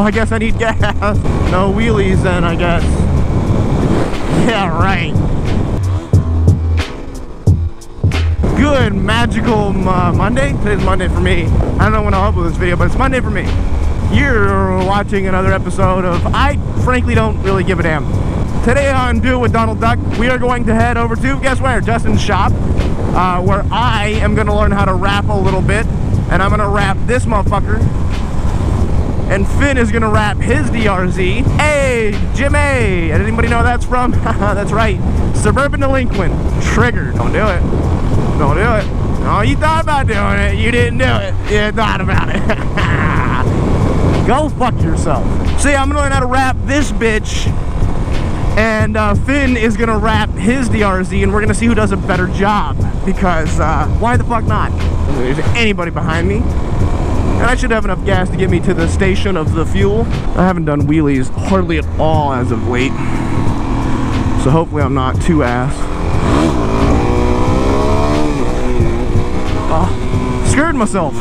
I guess I need gas. No wheelies then, I guess. Yeah, right. Good magical Monday. Today's Monday for me. I don't know when I'll upload this video, but it's Monday for me. You're watching another episode of I frankly don't really give a damn. Today on Do It with Donald Duck, we are going to head over to, guess where? Justin's shop, where I am going to learn how to rap a little bit, and I'm going to rap this motherfucker, and Finn is going to rap his DRZ. Hey, Jimmy! Anybody know where that's from? That's right, Suburban Delinquent. Triggered. Don't do it. Don't do it. Oh, you thought about doing it. You didn't do it. You thought about it. Go fuck yourself. See, I'm going to learn how to rap this bitch. And Finn is going to rap his DRZ, and we're going to see who does a better job. Because, why the fuck not? There's anybody behind me. And I should have enough gas to get me to the station of the fuel. I haven't done wheelies hardly at all as of late. So hopefully I'm not too ass. Oh, scared myself.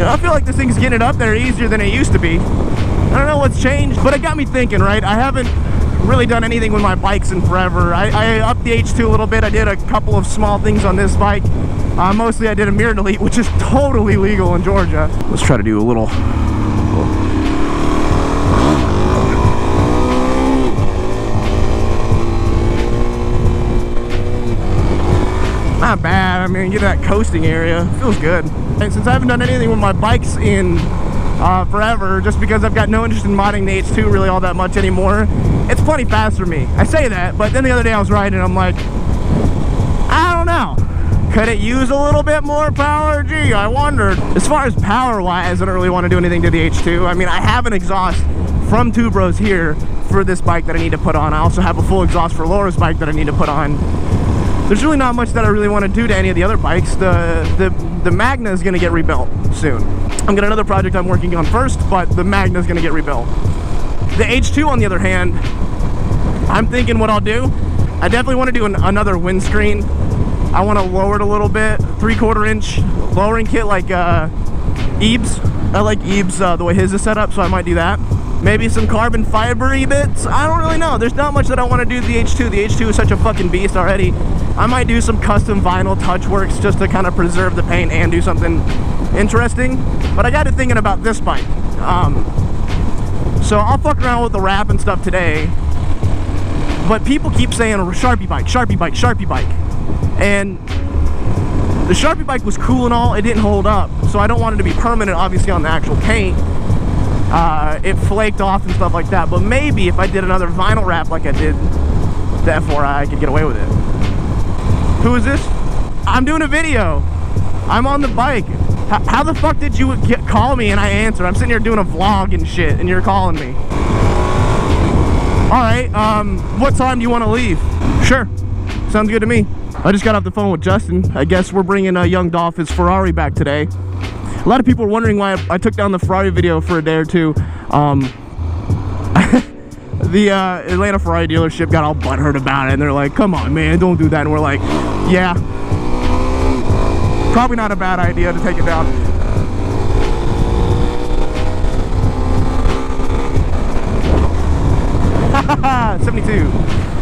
I feel like this thing's getting it up there easier than it used to be. I don't know what's changed, but it got me thinking, right? I haven't really done anything with my bikes in forever. I upped the H2 a little bit. I did a couple of small things on this bike. Mostly I did a mirror delete, which is totally legal in Georgia. Let's try to do a little... Not bad. I mean, get that coasting area. Feels good. And since I haven't done anything with my bikes in forever, just because I've got no interest in modding the H2 really all that much anymore, it's plenty fast for me. I say that, but then the other day I was riding and I'm like, I don't know. Could it use a little bit more power? Gee, I wondered. As far as power-wise, I don't really want to do anything to the H2. I mean, I have an exhaust from Two Bros here for this bike that I need to put on. I also have a full exhaust for Laura's bike that I need to put on. There's really not much that I really want to do to any of the other bikes. The Magna is going to get rebuilt soon. I've got another project I'm working on first, but the Magna is going to get rebuilt. The H2, on the other hand, I'm thinking what I'll do. I definitely want to do another windscreen. I want to lower it a little bit, 3/4 inch lowering kit like Eebs. I like Eebs the way his is set up, so I might do that. Maybe some carbon fiber-y bits. I don't really know. There's not much that I want to do to the H2. The H2 is such a fucking beast already. I might do some custom vinyl touch works just to kind of preserve the paint and do something interesting. But I got to thinking about this bike. So I'll fuck around with the wrap and stuff today. But people keep saying Sharpie bike, Sharpie bike, Sharpie bike. And the Sharpie bike was cool and all. It didn't hold up. So I don't want it to be permanent, obviously, on the actual paint. It flaked off and stuff like that. But maybe if I did another vinyl wrap like I did the F4i, I could get away with it. Who is this? I'm doing a video. I'm on the bike. How the fuck did you call me and I answer? I'm sitting here doing a vlog and shit and you're calling me. Alright, what time do you want to leave? Sure, sounds good to me. I just got off the phone with Justin. I guess we're bringing young Dolph his Ferrari back today. A lot of people are wondering why I took down the Ferrari video for a day or two. The Atlanta Ferrari dealership got all butthurt about it, and they're like, come on, man, don't do that. And we're like, yeah, probably not a bad idea to take it down. Haha, 72.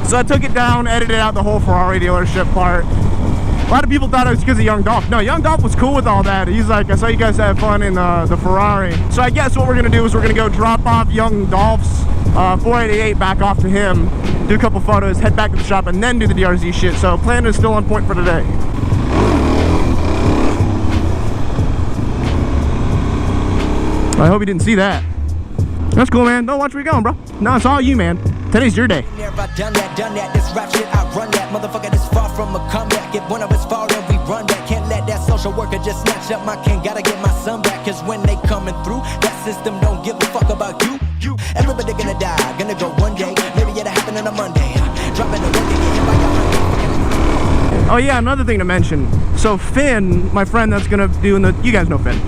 So I took it down, edited out the whole Ferrari dealership part. A lot of people thought it was because of Young Dolph. No, Young Dolph was cool with all that. He's like, I saw you guys have fun in the Ferrari. So I guess what we're going to do is we're going to go drop off Young Dolph's 488 back off to him, do a couple photos, head back to the shop, and then do the DRZ shit. So plan is still on point for today. I hope you didn't see that. That's cool, man. Don't watch where you're going, bro. No, it's all you, man. Today's your day. Done that. This rap shit, I run that. Motherfucker, this far from a comeback. If one of us fall, then we run that. Can't let that social worker just snatch up my can. Gotta get my son back. Cause when they coming through, that system don't give a fuck about you. Everybody gonna die, gonna go one day. Maybe it'll happen on a Monday. Dropping the window, get hit by your... Oh yeah, another thing to mention. So Finn, my friend that's gonna do the, you guys know Finn.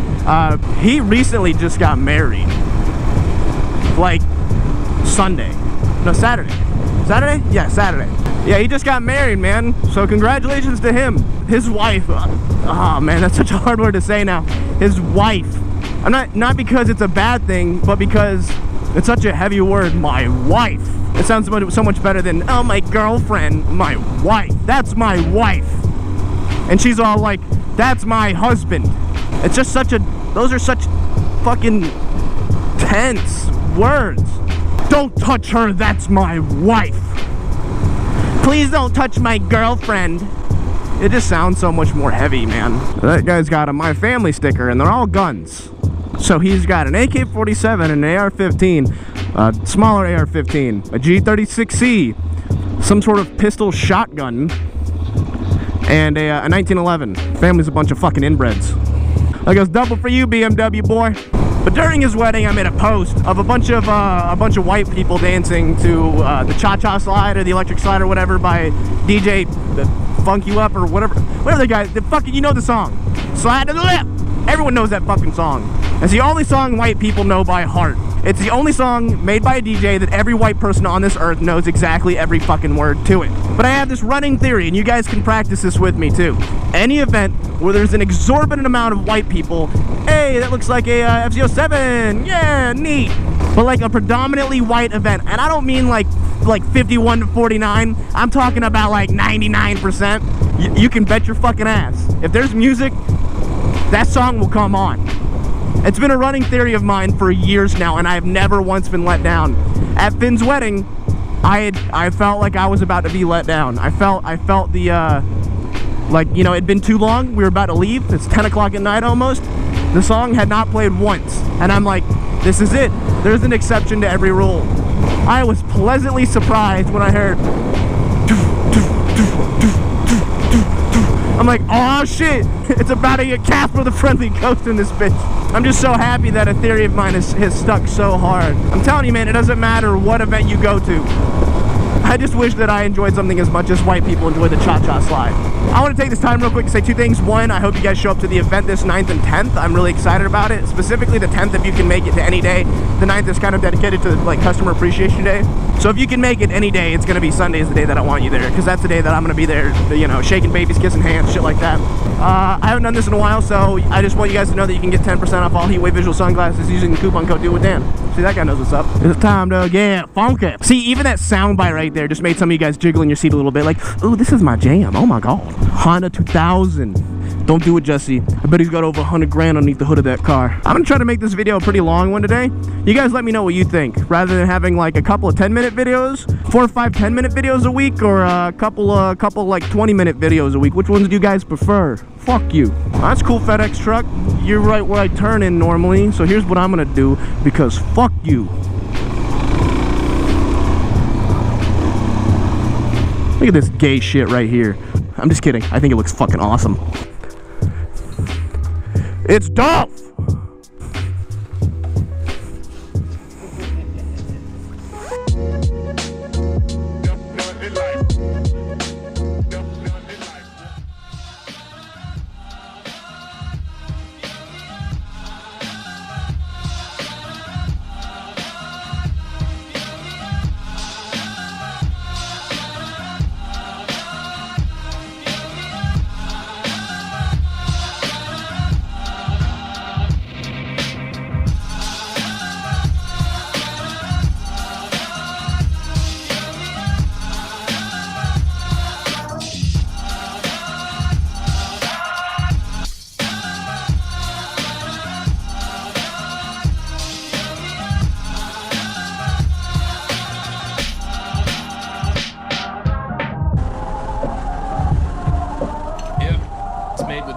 He recently just got married. Like Sunday. No, Saturday. Saturday? Yeah, Saturday. Yeah, he just got married, man. So congratulations to him. His wife. Oh man, that's such a hard word to say now. His wife. I'm not because it's a bad thing, but because it's such a heavy word. My wife. It sounds so much better than, oh, my girlfriend. My wife. That's my wife. And she's all like, that's my husband. It's just such a, those are such fucking tense words. Don't touch her, that's my wife. Please don't touch my girlfriend. It just sounds so much more heavy, man. That guy's got a My Family sticker, and they're all guns. So he's got an AK-47, an AR-15, a smaller AR-15, a G36C, some sort of pistol shotgun, and a 1911. Family's a bunch of fucking inbreds. That goes double for you, BMW boy. But during his wedding, I made a post of a bunch of white people dancing to the cha-cha slide or the electric slide or whatever by DJ Funk You Up or whatever the guy, the fucking, you know the song. Slide to the left. Everyone knows that fucking song. It's the only song white people know by heart. It's the only song made by a DJ that every white person on this earth knows exactly every fucking word to it. But I have this running theory, and you guys can practice this with me too. Any event where there's an exorbitant amount of white people, hey, that looks like a FZ07, yeah, neat. But like a predominantly white event, and I don't mean like 51 to 49, I'm talking about like 99%. You can bet your fucking ass. If there's music, that song will come on. It's been a running theory of mine for years now, and I've never once been let down. At Finn's wedding, I felt like I was about to be let down. I felt the like, you know, it'd been too long. We were about to leave. It's 10 o'clock at night almost. The song had not played once, and I'm like, this is it. There's an exception to every rule. I was pleasantly surprised when I heard. I'm like, oh shit, it's about to get Casper the Friendly Ghost in this bitch. I'm just so happy that a theory of mine has stuck so hard. I'm telling you, man, it doesn't matter what event you go to. I just wish that I enjoyed something as much as white people enjoy the cha-cha slide. I want to take this time real quick to say two things. One, I hope you guys show up to the event this 9th and 10th. I'm really excited about it. Specifically the 10th, if you can make it to any day. The 9th is kind of dedicated to like Customer Appreciation Day. So if you can make it any day, it's going to be Sunday is the day that I want you there, because that's the day that I'm going to be there, you know, shaking babies, kissing hands, shit like that. I haven't done this in a while, so I just want you guys to know that you can get 10% off all Heatwave Visual sunglasses using the coupon code DEALWITHDAN. See, that guy knows what's up. It's time to get funky. See, even that soundbite right there just made some of you guys jiggle in your seat a little bit, like, ooh, this is my jam. Oh my god. Honda 2000. Don't do it, Jesse. I bet he's got over 100 grand underneath the hood of that car. I'm gonna try to make this video a pretty long one today. You guys let me know what you think. Rather than having like a couple of 10-minute videos, 4 or 5 10-minute videos a week, or a couple like 20-minute videos a week. Which ones do you guys prefer? Fuck you. That's cool, FedEx truck. You're right where I turn in normally. So here's what I'm gonna do, because fuck you. Look at this gay shit right here. I'm just kidding. I think it looks fucking awesome. It's Dolph!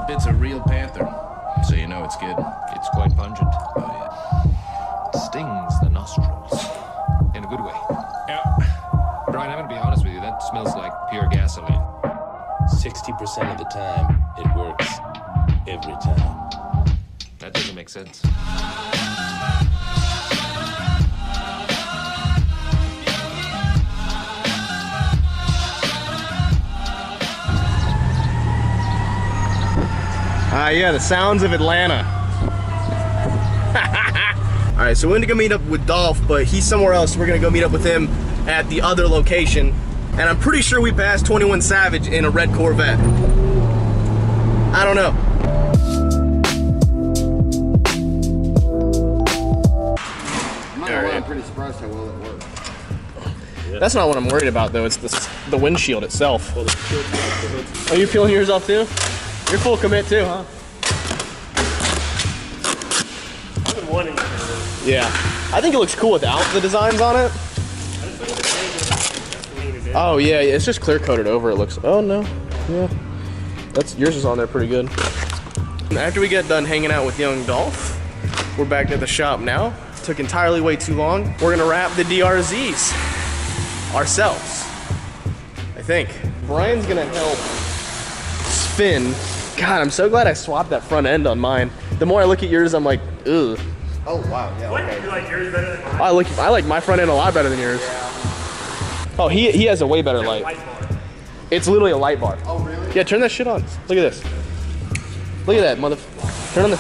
It's a real panther, so you know it's good. It's quite pungent. Oh, yeah. It stings the nostrils. In a good way. Yeah. Brian, I'm gonna be honest with you, that smells like pure gasoline. 60% of the time, it works. Every time. That doesn't make sense. Yeah, the sounds of Atlanta. All right, so we're gonna go meet up with Dolph, but he's somewhere else. We're gonna go meet up with him at the other location. And I'm pretty sure we passed 21 Savage in a red Corvette. I don't know. I'm pretty surprised how well it worked. That's not what I'm worried about though, it's the windshield itself. Are you peeling yours off too? You're full commit too, huh? I've been wanting to. Yeah. I think it looks cool without the designs on it. Oh yeah, it's just clear coated over. It looks. Oh no, yeah. That's yours is on there pretty good. After we get done hanging out with young Dolph, we're back at the shop now. Took entirely way too long. We're gonna wrap the DRZs ourselves, I think. Brian's gonna help spin. God, I'm so glad I swapped that front end on mine. The more I look at yours, I'm like, ugh. Oh wow, yeah. What? Okay. You like yours better than mine? I like my front end a lot better than yours. Yeah. Oh, he has a way better light. Light bar. It's literally a light bar. Oh really? Yeah, turn that shit on. Look at this. Look at that, mother. Turn on the.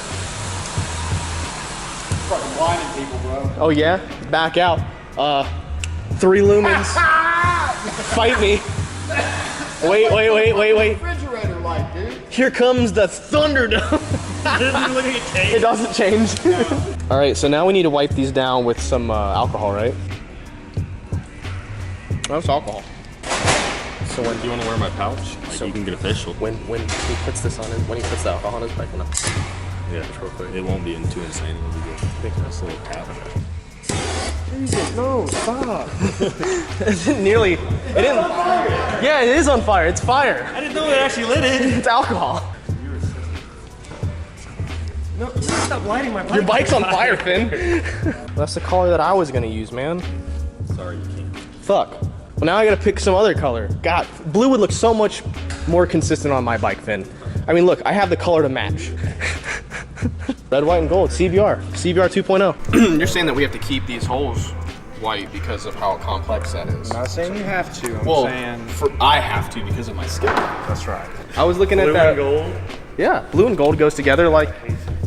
Fucking blinding people, bro. Oh yeah, back out. 3 lumens. Fight me. Wait. Refrigerator light, dude. Here comes the Thunderdome. It doesn't change. All right, so now we need to wipe these down with some alcohol, right? That's alcohol. So when Do you want to wear my pouch? Like So- you can get official. when he puts this on his, when he puts the alcohol on his bike, when Yeah, real quick. It won't be too insane. It'll be good. Nice little tap. no, stop. It didn't nearly. It didn't. Yeah, it is on fire. It's fire. I didn't know it actually lit it. It's alcohol. No, stop lighting my bike. Your bike's on fire, Finn. That's the color that I was gonna use, man. Sorry, you can't. Fuck. Well, now I gotta pick some other color. God, blue would look so much more consistent on my bike, Finn. I mean, look, I have the color to match. Red, white, and gold. CBR 2.0. You're saying that we have to keep these holes white because of how complex that is. I'm not saying you have to. I'm Well, saying I have to because of my skill. that's right. I was looking at Blue that. and gold. Yeah, blue and gold goes together like,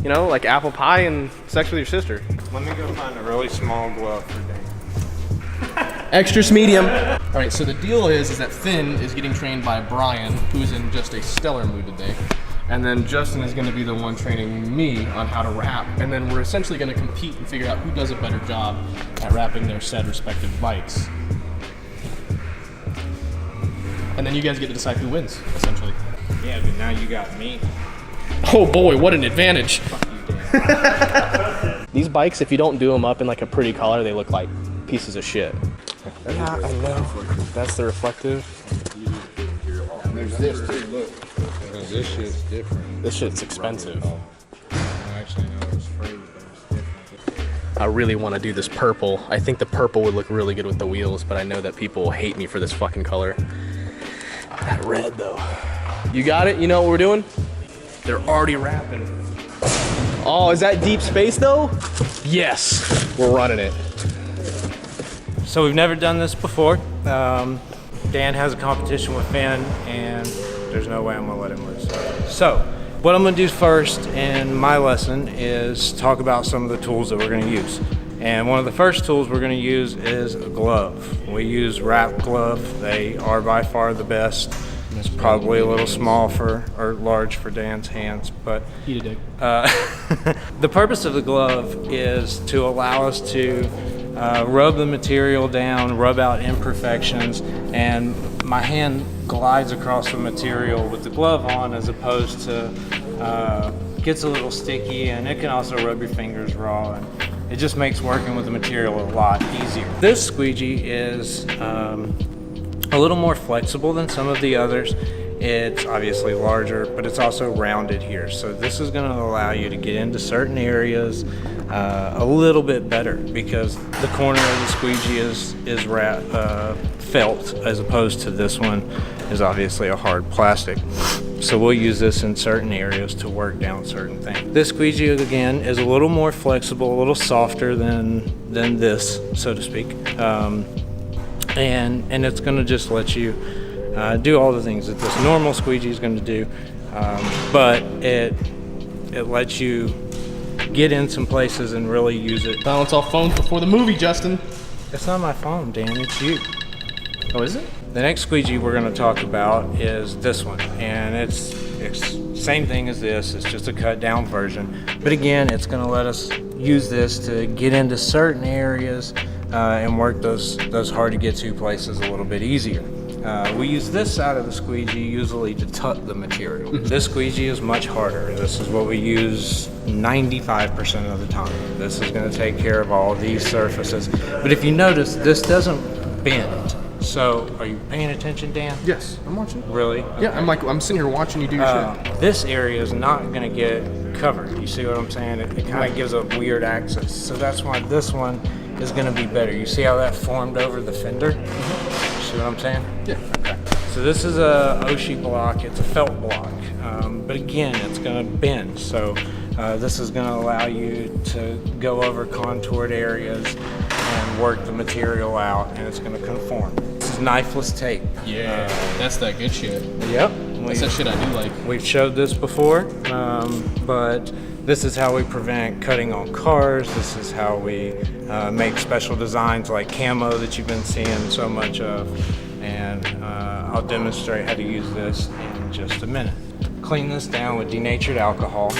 you know, like apple pie and sex with your sister. Let me go find a really small glove for Dan. Extras medium. All right, so the deal is that Finn is getting trained by Brian, who's in just a stellar mood today. And then Justin is gonna be the one training me on how to wrap. And then we're essentially gonna compete and figure out who does a better job at wrapping their said respective bikes. And then you guys get to decide who wins, essentially. Yeah, but now you got me. Oh boy, what an advantage. These bikes, if you don't do them up in like a pretty color, they look like pieces of shit. Yeah, I know. That's the reflective. There's this too, look. Because this shit's different. This shit's expensive. Actually, no, it's free, but it's different. I really want to do this purple. I think the purple would look really good with the wheels, but I know that people will hate me for this fucking color. That red though. You got it? You know what we're doing? They're already wrapping. Oh, is that deep space though? Yes, we're running it. So we've never done this before. Dan has a competition with Finn, and there's no way I'm gonna let him lose. So what I'm gonna do first in my lesson is talk about some of the tools that we're gonna use. And one of the first tools we're gonna use is a glove. We use wrap glove. They are by far the best. It's probably a little small or large for Dan's hands, but the purpose of the glove is to allow us to rub the material down, rub out imperfections, and my hand glides across the material with the glove on, as opposed to gets a little sticky, and it can also rub your fingers raw, and it just makes working with the material a lot easier. This squeegee is a little more flexible than some of the others. It's obviously larger, but it's also rounded here. So this is going to allow you to get into certain areas a little bit better, because the corner of the squeegee is felt, as opposed to this one is obviously a hard plastic. So we'll use this in certain areas to work down certain things. This squeegee, again, is a little more flexible, a little softer than this, so to speak. And it's going to just let you do all the things that this normal squeegee is going to do, but it lets you get in some places and really use it. Balance off phones before the movie, Justin. It's not my phone, Dan, it's you. Oh, is it? The next squeegee we're going to talk about is this one, and it's same thing as this. It's just a cut down version, but again, it's going to let us use this to get into certain areas and work those hard to get to places a little bit easier. We use this side of the squeegee usually to tuck the material. This squeegee is much harder. This is what we use 95% of the time. This is going to take care of all these surfaces. But if you notice, this doesn't bend. So, are you paying attention, Dan? Yes, I'm watching. Really? Yeah, I'm sitting here watching you do your shit. This area is not going to get covered. You see what I'm saying? It kind of gives a weird access. So that's why this one is going to be better. You see how that formed over the fender? See what I'm saying? Yeah. Okay. So this is a Oshie block. It's a felt block, but again, it's going to bend. So this is going to allow you to go over contoured areas and work the material out, and it's going to conform. This is knifeless tape. Yeah, that's that good shit. Yep. That's that shit I do like. We've showed this before, but this is how we prevent cutting on cars. This is how we make special designs like camo that you've been seeing so much of. And I'll demonstrate how to use this in just a minute. Clean this down with denatured alcohol.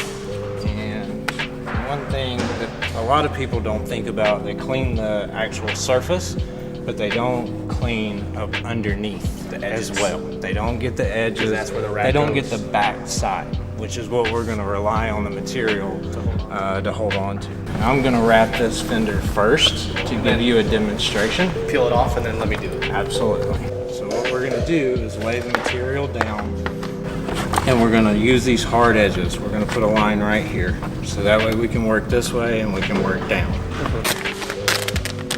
And one thing that a lot of people don't think about, they clean the actual surface, but they don't clean up underneath the edges as well. They don't get the edges. That's where the rat They don't goes. get the back side, which is what we're going to rely on the material to hold on to. Now I'm going to wrap this fender first to give you a demonstration. Peel it off and then let me do it. Absolutely. So what we're going to do is lay the material down, and we're going to use these hard edges. We're going to put a line right here, so that way we can work this way and we can work down.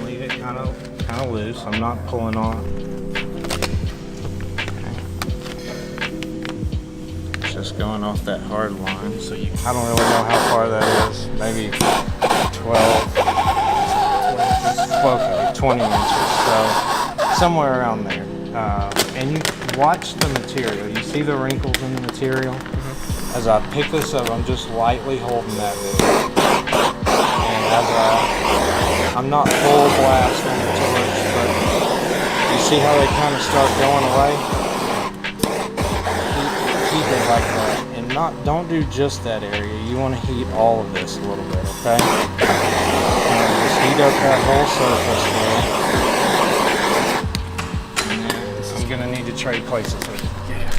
Leave it kind of loose. I'm not pulling on. It's just going off that hard line. So I don't really know how far that is. Maybe 20 inches. So somewhere around there. And you watch the material. You see the wrinkles in the material? As I pick this up, I'm just lightly holding that bit. And as I'm not full blast on the torch, but you see how they kind of start going away? Keep it like that. And don't do just that area. You want to heat all of this a little bit, okay? And just heat up that whole surface there. And then I'm going to need to trade places with it. Yeah.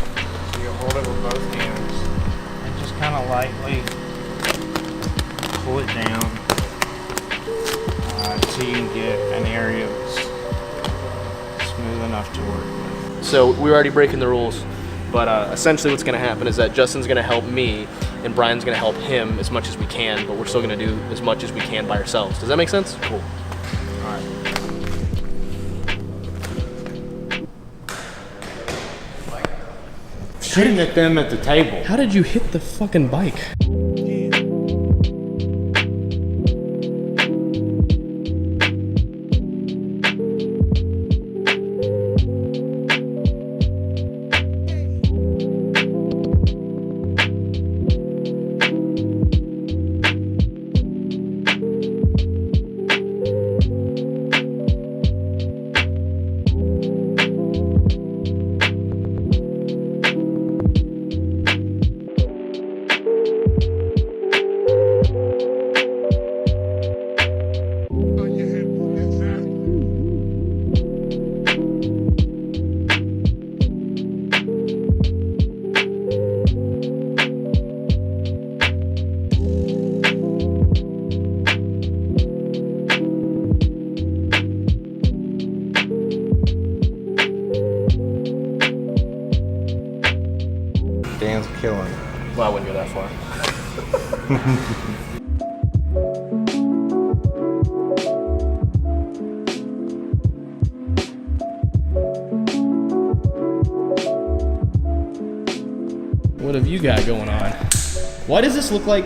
So you hold it with both hands and just kind of lightly pull it down until you can get an area that's smooth enough to work with. So we're already breaking the rules, but essentially what's going to happen is that Justin's going to help me and Brian's going to help him as much as we can, but we're still going to do as much as we can by ourselves. Does that make sense? Cool. All right. Shooting at them at the table. How did you hit the fucking bike? Dan's killing. Well, I wouldn't go that far. What have you got going on? Why does this look like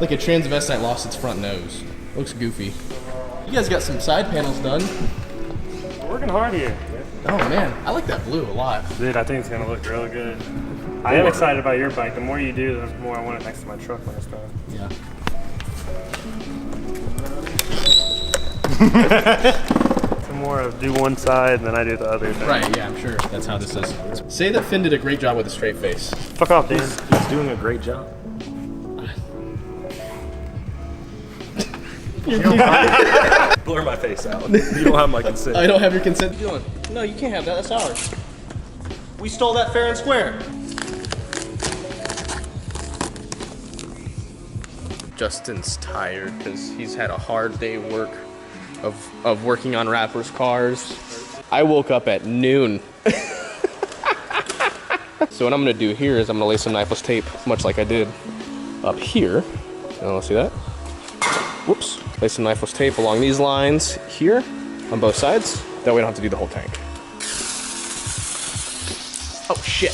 a transvestite lost its front nose? Looks goofy. You guys got some side panels done. We're working hard here. Oh man, I like that blue a lot. Dude, I think it's gonna look really good. I am excited about your bike. The more you do, the more I want it next to my truck when it's done. Yeah. Some more of do one side and then I do the other thing. Right, yeah, I'm sure that's how this is. Say that Finn did a great job with a straight face. Fuck off, Dan. He's doing a great job. Blur my face out. You don't have my consent. I don't have your consent. Dylan, no, you can't have that. That's ours. We stole that fair and square. Justin's tired because he's had a hard day of working on rappers' cars. I woke up at noon. So what I'm gonna do here is I'm gonna lay some knifeless tape, much like I did up here. Let's see that. Whoops. Lay some knifeless tape along these lines here on both sides. That way I don't have to do the whole tank. Oh shit.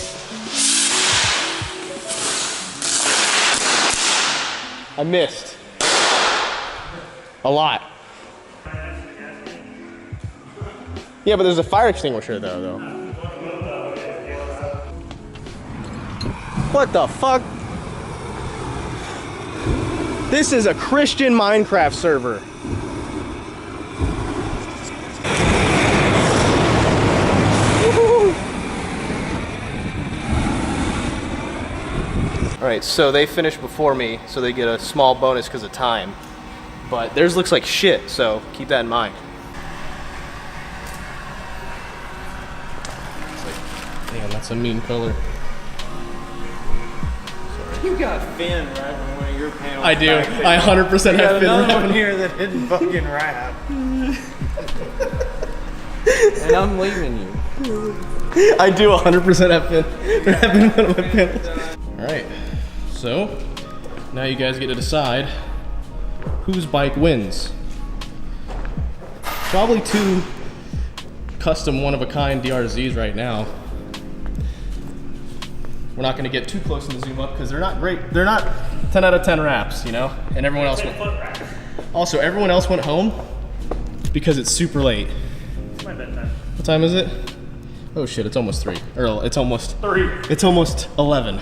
I missed. A lot. Yeah, but there's a fire extinguisher though. What the fuck? This is a Christian Minecraft server. All right, so they finished before me, so they get a small bonus because of time. But theirs looks like shit, so keep that in mind. It's like, damn, that's a mean color. You got Finn right on one of your panels. I do. I 100% have Finn another rapping. one here that didn't fucking rap. And I'm leaving you. I do 100% have Finn rapping on one of my panels. All right, so now you guys get to decide whose bike wins. Probably two custom one-of-a-kind DRZs right now. We're not gonna get too close in the zoom up because they're not great. They're not 10 out of 10 wraps, you know? And everyone else went. Also, everyone else went home because it's super late. It's my bedtime. What time is it? Oh shit, it's almost 3. Or it's almost 3. It's almost 11.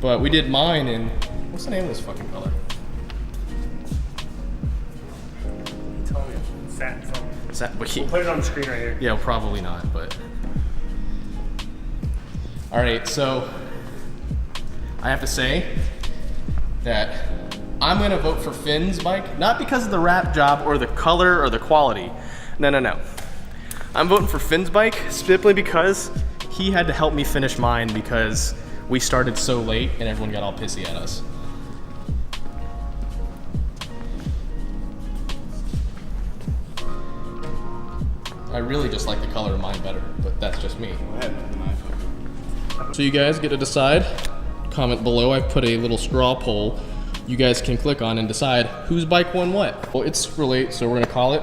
But we did mine in, what's the name of this fucking color? Tell me. Satin something. We'll Put it on the screen right here. Yeah, probably not, but. All right, so I have to say that I'm gonna vote for Finn's bike, not because of the wrap job or the color or the quality. No. I'm voting for Finn's bike simply because he had to help me finish mine because we started so late and everyone got all pissy at us. I really just like the color of mine better, but that's just me. So you guys get to decide. Comment below. I put a little straw poll you guys can click on and decide whose bike won what. Well, it's late, so we're gonna call it.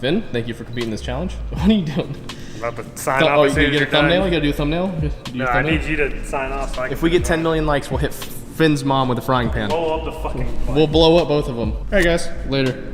Finn, thank you for competing in this challenge. What are you doing? I'm about to sign off. Oh, as you soon as get a you're done. thumbnail? You gotta do a thumbnail? No, I need you to sign off. So I can If we get finish 10 million likes, we'll hit Finn's mom with a frying pan. Blow up the fucking. We'll blow up both of them. All right, guys. Later.